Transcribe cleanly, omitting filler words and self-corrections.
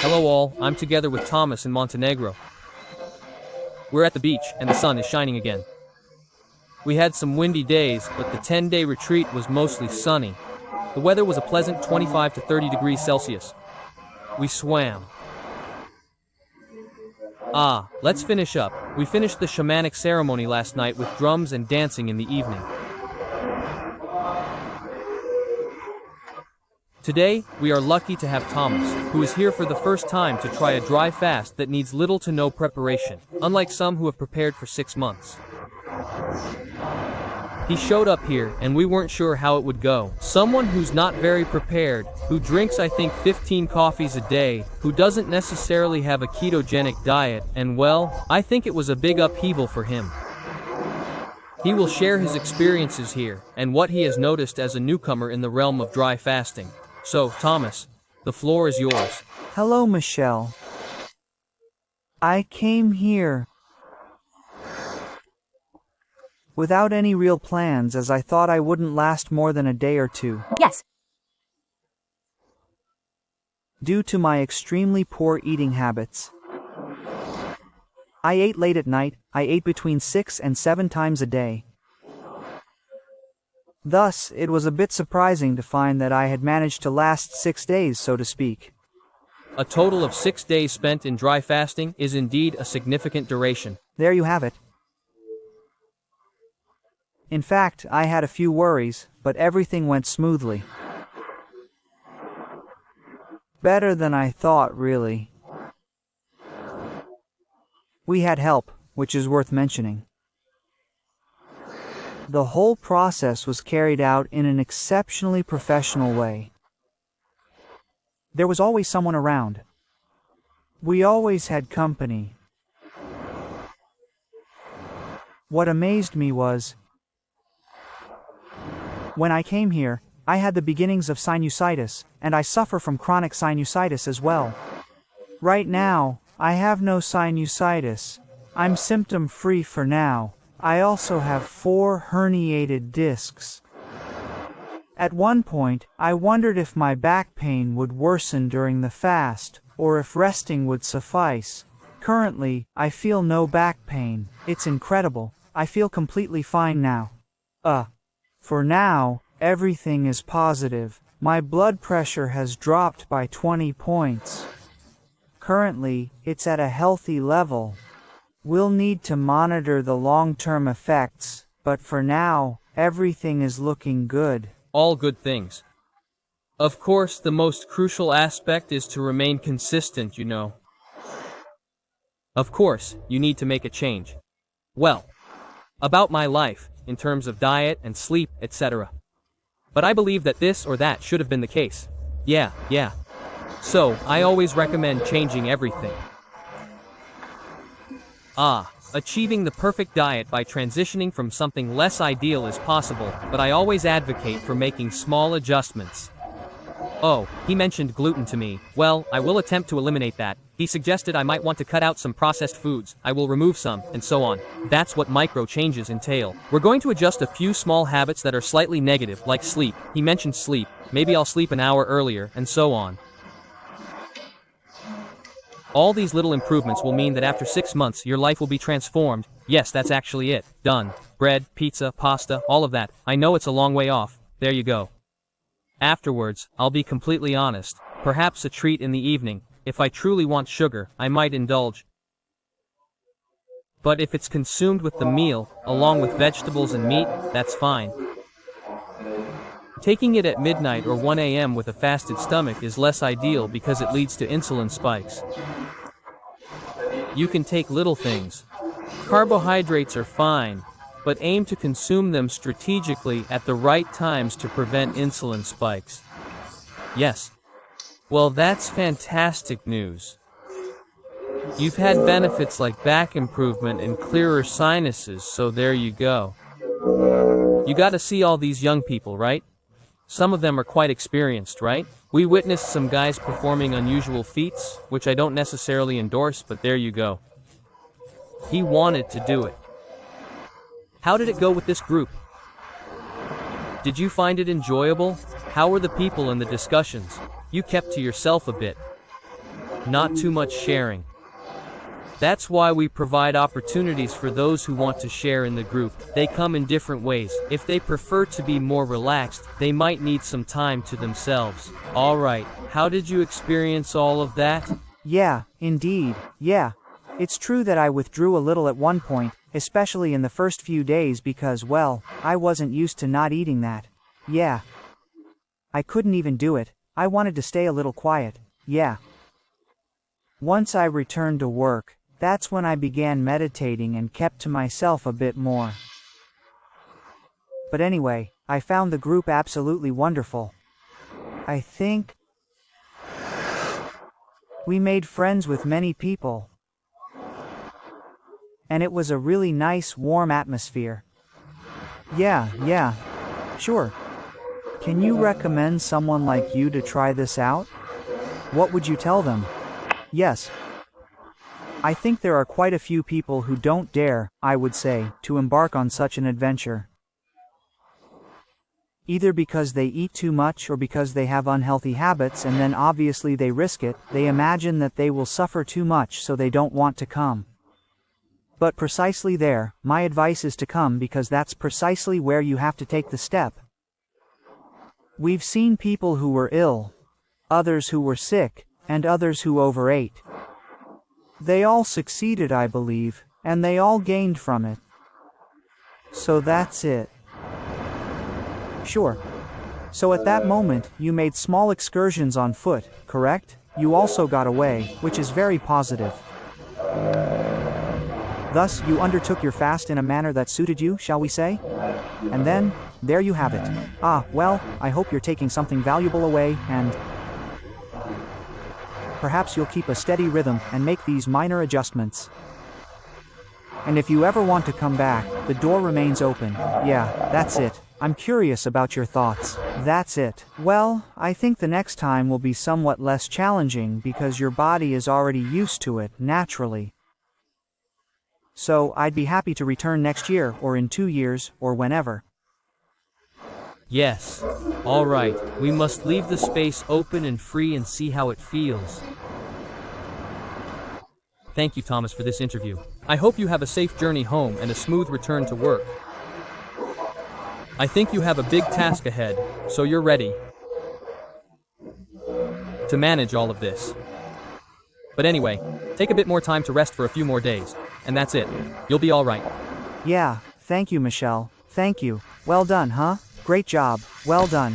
Hello all, I'm together with Thomas in Montenegro. We're at the beach, and the sun is shining again. We had some windy days, but the 10-day retreat was mostly sunny. The weather was a pleasant 25 to 30 degrees Celsius. We swam. Let's finish up. We finished the shamanic ceremony last night with drums and dancing in the evening. Today, we are lucky to have Thomas, who is here for the first time to try a dry fast that needs little to no preparation, unlike some who have prepared for 6 months. He showed up here, and we weren't sure how it would go. Someone who's not very prepared, who drinks I think 15 coffees a day, who doesn't necessarily have a ketogenic diet, and well, I think it was a big upheaval for him. He will share his experiences here, and what he has noticed as a newcomer in the realm of dry fasting. So, Thomas, the floor is yours. Hello, Michel. I came here without any real plans, as I thought I wouldn't last more than a day or two. Yes. Due to my extremely poor eating habits. I ate late at night. I ate between 6 and 7 times a day. Thus, it was a bit surprising to find that I had managed to last 6 days, so to speak. A total of 6 days spent in dry fasting is indeed a significant duration. There you have it. In fact, I had a few worries, but everything went smoothly. Better than I thought, really. We had help, which is worth mentioning. The whole process was carried out in an exceptionally professional way. There was always someone around. We always had company. What amazed me was, when I came here, I had the beginnings of sinusitis, and I suffer from chronic sinusitis as well. Right now, I have no sinusitis. I'm symptom-free for now. I also have 4 herniated discs. At one point, I wondered if my back pain would worsen during the fast, or if resting would suffice. Currently, I feel no back pain. It's incredible. I feel completely fine now. For now, everything is positive. My blood pressure has dropped by 20 points. Currently, it's at a healthy level. We'll need to monitor the long-term effects, but for now, everything is looking good. All good things. Of course, the most crucial aspect is to remain consistent, you know. Of course, you need to make a change. Well, about my life, in terms of diet and sleep, etc. But I believe that this or that should have been the case. Yeah. So, I always recommend changing everything. Achieving the perfect diet by transitioning from something less ideal is possible, but I always advocate for making small adjustments. Oh, he mentioned gluten to me. Well, I will attempt to eliminate that. He suggested I might want to cut out some processed foods. I will remove some, and so on. That's what micro changes entail. We're going to adjust a few small habits that are slightly negative, like sleep. He mentioned sleep. Maybe I'll sleep an hour earlier, and so on. All these little improvements will mean that after 6 months, your life will be transformed. Yes, that's actually it. Done. Bread, pizza, pasta, all of that. I know it's a long way off. There you go. Afterwards, I'll be completely honest. Perhaps a treat in the evening. If I truly want sugar, I might indulge. But if it's consumed with the meal, along with vegetables and meat, that's fine. Taking it at midnight or 1 a.m. with a fasted stomach is less ideal because it leads to insulin spikes. You can take little things. Carbohydrates are fine, but aim to consume them strategically at the right times to prevent insulin spikes. Yes. Well, that's fantastic news. You've had benefits like back improvement and clearer sinuses, so there you go. You got to see all these young people, right? Some of them are quite experienced, right? We witnessed some guys performing unusual feats, which I don't necessarily endorse, but there you go. He wanted to do it. How did it go with this group? Did you find it enjoyable? How were the people in the discussions? You kept to yourself a bit. not too much sharing. That's why we provide opportunities for those who want to share in the group. They come in different ways. If they prefer to be more relaxed, they might need some time to themselves. Alright, how did you experience all of that? Yeah, indeed, yeah. It's true that I withdrew a little at one point, especially in the first few days because, well, I wasn't used to not eating that. Yeah. I couldn't even do it. I wanted to stay a little quiet. Yeah. Once I returned to work, that's when I began meditating and kept to myself a bit more. But anyway, I found the group absolutely wonderful. I think we made friends with many people. And it was a really nice, warm atmosphere. Yeah, sure. Can you recommend someone like you to try this out? What would you tell them? Yes. I think there are quite a few people who don't dare, I would say, to embark on such an adventure. Either because they eat too much or because they have unhealthy habits and then obviously they risk it, they imagine that they will suffer too much so they don't want to come. But precisely there, my advice is to come because that's precisely where you have to take the step. We've seen people who were ill, others who were sick, and others who overate. They all succeeded, I believe, and they all gained from it. So that's it. Sure. So at that moment, you made small excursions on foot, correct? You also got away, which is very positive. Thus, you undertook your fast in a manner that suited you, shall we say? And then, there you have it. Ah, well, I hope you're taking something valuable away, and perhaps you'll keep a steady rhythm and make these minor adjustments. And if you ever want to come back, the door remains open. Yeah, that's it. I'm curious about your thoughts. That's it. Well, I think the next time will be somewhat less challenging because your body is already used to it, naturally. So, I'd be happy to return next year, or in 2 years, or whenever. Yes. Alright, we must leave the space open and free and see how it feels. Thank you, Thomas, for this interview. I hope you have a safe journey home and a smooth return to work. I think you have a big task ahead, so you're ready to manage all of this. But anyway, take a bit more time to rest for a few more days, and that's it. You'll be all right. Yeah, thank you, Michel. Thank you. Well done, huh? Great job. Well done.